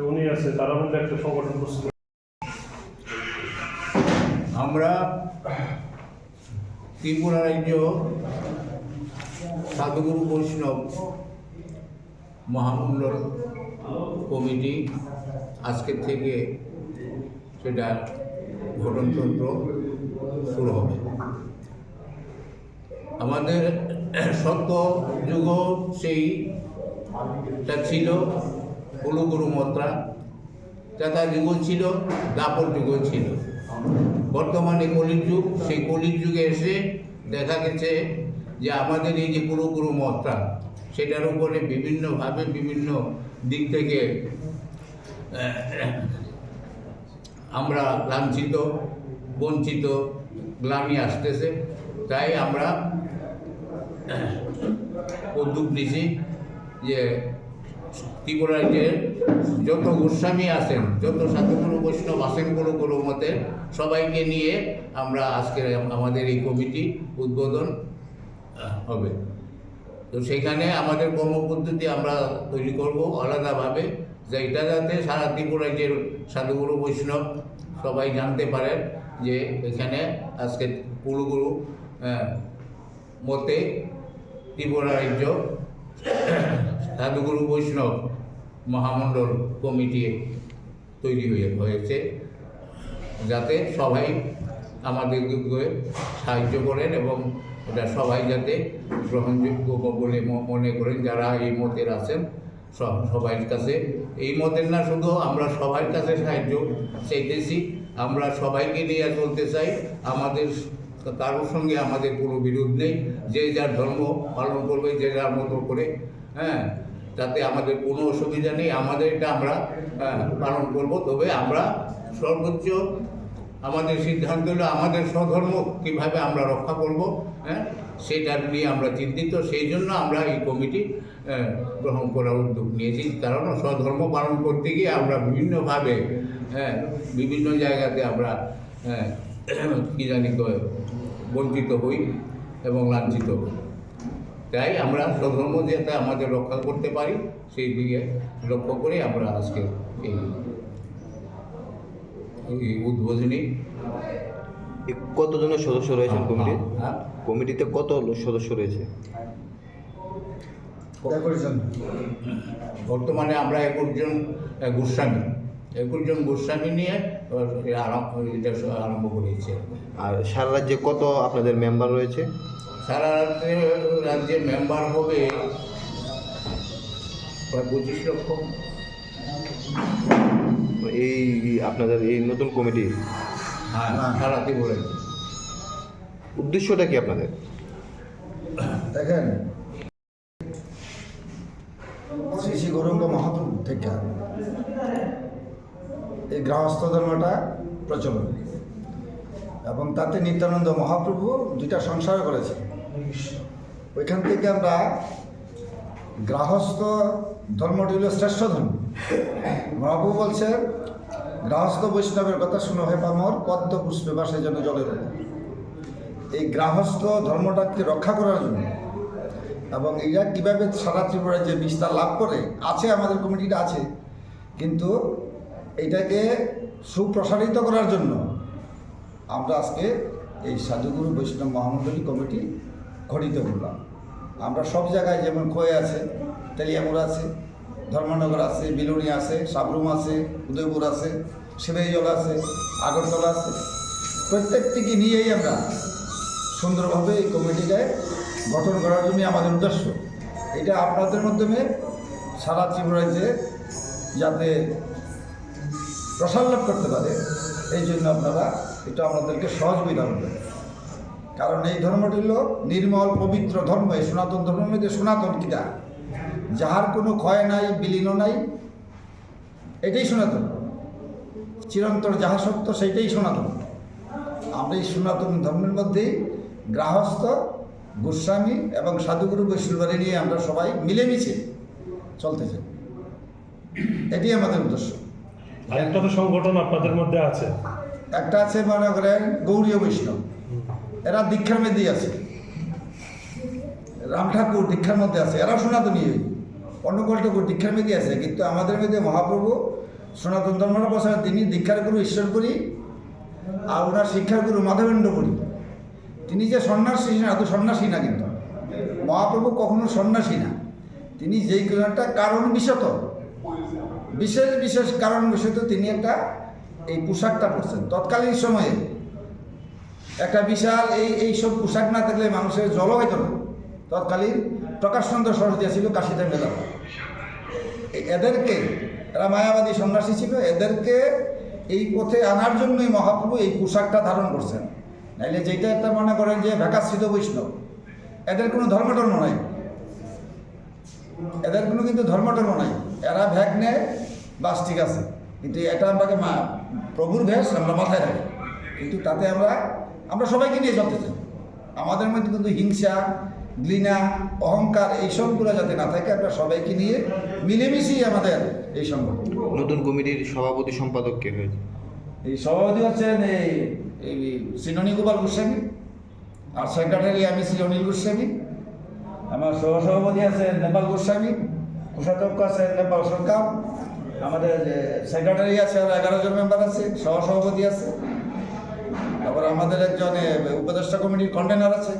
উনি আছে তারা মধ্যে একটা সংগঠন প্রস্তুত। আমরা ত্রিপুরা রাজ্য সাধুগুরু বৈষ্ণব মহামণ্ডল কমিটি আজকের থেকে সেটা গঠনতন্ত্র শুরু হবে। আমাদের সত্য যুগ সেইটা ছিল কুলুগুরু মত্রা, ত্রেতা যুগ ছিল, দাপর যুগ ছিল। বর্তমানে কলির যুগ, সেই কলির যুগে এসে দেখা গেছে যে আমাদের এই যে কুলুগুরু মত্রা সেটার উপরে বিভিন্নভাবে বিভিন্ন দিক থেকে আমরা লাঞ্ছিত, বঞ্চিত, গ্লানি আসতেছে। তাই আমরা উদ্যোগ নিয়েছি যে ত্রিপুরা রাজ্যের যত গোস্বামী আছেন, যত সাধুগুরু বৈষ্ণব আছেন গুরু মতে, সবাইকে নিয়ে আমরা আজকে আমাদের এই কমিটি উদ্বোধন হবে। তো সেখানে আমাদের কর্মপদ্ধতি আমরা তৈরি করব আলাদাভাবে, যে এটা যাতে সারা ত্রিপুরা রাজ্যের সাধুগুরু বৈষ্ণব সবাই জানতে পারেন যে এখানে আজকে কুলগুরু মতে ত্রিপুরা রাজ্য সাধুগুরু বৈষ্ণব মহামণ্ডল কমিটি তৈরি হয়েছে, যাতে সবাই আমাদেরকে সাহায্য করেন এবং এটা সবাই যাতে গ্রহণযোগ্য বলে মনে করেন যারা এই মতের আছেন। সবার কাছে এই মতের না, শুধু আমরা সবার কাছে সাহায্য চাইতেছি, আমরা সবাইকে নিয়ে চলতে চাই। আমাদের কারোর সঙ্গে আমাদের কোনো বিরোধ নেই, যে যার ধর্ম পালন করবে যে যার মতো করে, তাতে আমাদের কোনো অসুবিধা নেই। আমাদের এটা আমরা পালন করব। তবে আমরা সর্বোচ্চ আমাদের সিদ্ধান্ত হলো আমাদের স্বধর্ম কীভাবে আমরা রক্ষা করব, সেটা নিয়ে আমরা চিন্তিত। সেই জন্য আমরা এই কমিটি গ্রহণ করার উদ্যোগ নিয়েছি। কারণ স্বধর্ম পালন করতে গিয়ে আমরা বিভিন্নভাবে বিভিন্ন জায়গাতে আমরা কী জানি বঞ্চিত হই এবং লাঞ্ছিত হই। তাই আমরা স্বধর্ম যাতে আমাদের রক্ষা করতে পারি সেই দিকে লক্ষ্য করে আমরা আজকে এই উদ্বোধনী। কতজনের সদস্য রয়েছেন কমিটি? কমিটিতে কত সদস্য রয়েছে? বর্তমানে আমরা 21 জন গোস্বামী নিয়ে আরম্ভ করেছি। আর সারা রাজ্যে কত আপনাদের মেম্বার রয়েছে? সারা রাজ্যের মেম্বার হবে প্রায় 25 লক্ষ। এই আপনাদের এই নতুন কমিটি? হ্যাঁ, সারা ত্রিপুরা। উদ্দেশ্যটা কি আপনাদের? দেখেন, শ্রী শ্রী গৌরাঙ্গ মহাপ্রভু থেকে এই গৃহস্থ ধর্মটা প্রচলন, এবং তাতে নিত্যানন্দ মহাপ্রভু 2টা সংসার করেছে। ওইখান থেকে আমরা গৃহস্থ ধর্মটি হল শ্রেষ্ঠ ধর্ম। মহাপ্রভু বলছে, গৃহস্থ বৈষ্ণবের কথা শুনো হে পামর, পদ্ম পুষ্পে বাসে যেন জলের উপর। এই গৃহস্থ ধর্মটাকে রক্ষা করার জন্য এবং এরা কীভাবে সারা ত্রিপুরায় যে বিস্তার লাভ করে আছে, আমাদের কমিটিটা আছে, কিন্তু এইটাকে সুপ্রসারিত করার জন্য আমরা আজকে এই সাধুগুরু বৈষ্ণব মহামণ্ডলী কমিটি গঠিত করলাম। আমরা সব জায়গায়, যেমন খোয়ে আছে, তেলিয়ামুর আছে, ধর্মনগর আছে, বিলুনি আছে, সাবরুম আছে, উদয়পুর আছে, শিবাইজল আছে, আগরতলা আছে, প্রত্যেকটিকে নিয়েই আমরা সুন্দরভাবে এই কমিটিকে গঠন করার জন্যই আমাদের উদ্দেশ্য। এটা আপনাদের মাধ্যমে সারা ত্রিপুরাতে যাতে প্রসার লাভ করতে পারে, এই জন্য আপনারা এটা আমাদেরকে সহযোগিতা করবেন। কারণ এই ধর্মটি হল নির্মল পবিত্র ধর্ম। এই সনাতন ধর্মের মধ্যে সনাতন কিনা, যাহার কোনো ক্ষয় নাই, বিলীনও নাই, এটাই সনাতন। চিরন্তর যাহা সত্য সেইটাই সনাতন। আমরা এই সনাতন ধর্মের মধ্যেই গৃহস্থ, গোস্বামী এবং সাধুগুরু বৈষ্ণবরে নিয়ে আমরা সবাই মিলেমিশে চলতে চাই। এটাই আমাদের উদ্দেশ্য। আরেকটা তো সংগঠন আপনাদের মধ্যে আছে, একটা আছে মনে করেন গৌড়ীয় বৈষ্ণব, এরা দীক্ষার মধ্যেই আছে। রাম ঠাকুর দীক্ষার মধ্যে আছে, এরাও সনাতনী। অনুকূলটুকু দীক্ষার মেধি আছে, কিন্তু আমাদের মধ্যে মহাপ্রভু সনাতন ধর্মটা প্রচার, তিনি দীক্ষার গুরু ঈশ্বরপুরী আর ওনার শিক্ষার গুরু মাধবেন্দ্রপুরী। তিনি যে সন্ন্যাসী না, তো সন্ন্যাসী না, কিন্তু মহাপ্রভু কখনো সন্ন্যাসী না। তিনি যেই কোনো একটা কারণ বিশেষত বিশেষ বিশেষ কারণ বিশেষত তিনি একটা এই পোশাকটা পরছেন। তৎকালীন সময়ে একটা বিশাল এইসব পোশাক না থাকলে মানুষের জল হইত না। তৎকালীন প্রকাশচন্দ্র সরস্বতী ছিল কাশীতে মেলা, এদেরকে, এরা মায়াবাদী সন্ন্যাসী ছিল, এদেরকে এই পথে আনার জন্যই মহাপ্রভু এই পোশাকটা ধারণ করছেন। নাইলে যেটা একটা মনে করেন যে ভেকাশ্রিত বৈষ্ণব, এদের কোনো ধর্মটর্ম নাই, এদের কোনো কিন্তু ধর্মটর্ম নাই। এরা ভ্যাগ নেয়, বাস ঠিক আছে, কিন্তু এটা আমাকে প্রভুর ভেষ আমরা মাথায় রাখি, কিন্তু তাতে আমরা সবাইকে নিয়ে চলতে চাই। আমাদের মধ্যে কিন্তু হিংসা, ঘৃণা, অহংকার এইসবগুলো যাতে না থাকে, আমরা সবাইকে নিয়ে মিলেমিশেই আমাদের এই সংগঠন। নতুন কমিটির সভাপতি সম্পাদক কে হয়েছে? এই সভাপতি হচ্ছেন এই শ্রীননী গোপাল গোস্বামী, আর সেক্রেটারি আমি শ্রী অনিল গোস্বামী। আমার সহসভাপতি আছেন নেপাল গোস্বামী, কোষাধ্যক্ষ আছেন নেপাল সরকার। আমাদের সেক্রেটারি আছে, আর 11 জন মেম্বার আছে, সহসভাপতি আছে। তারপর আমাদের একজন উপদেষ্টা কমিটির কনভেনার আছে।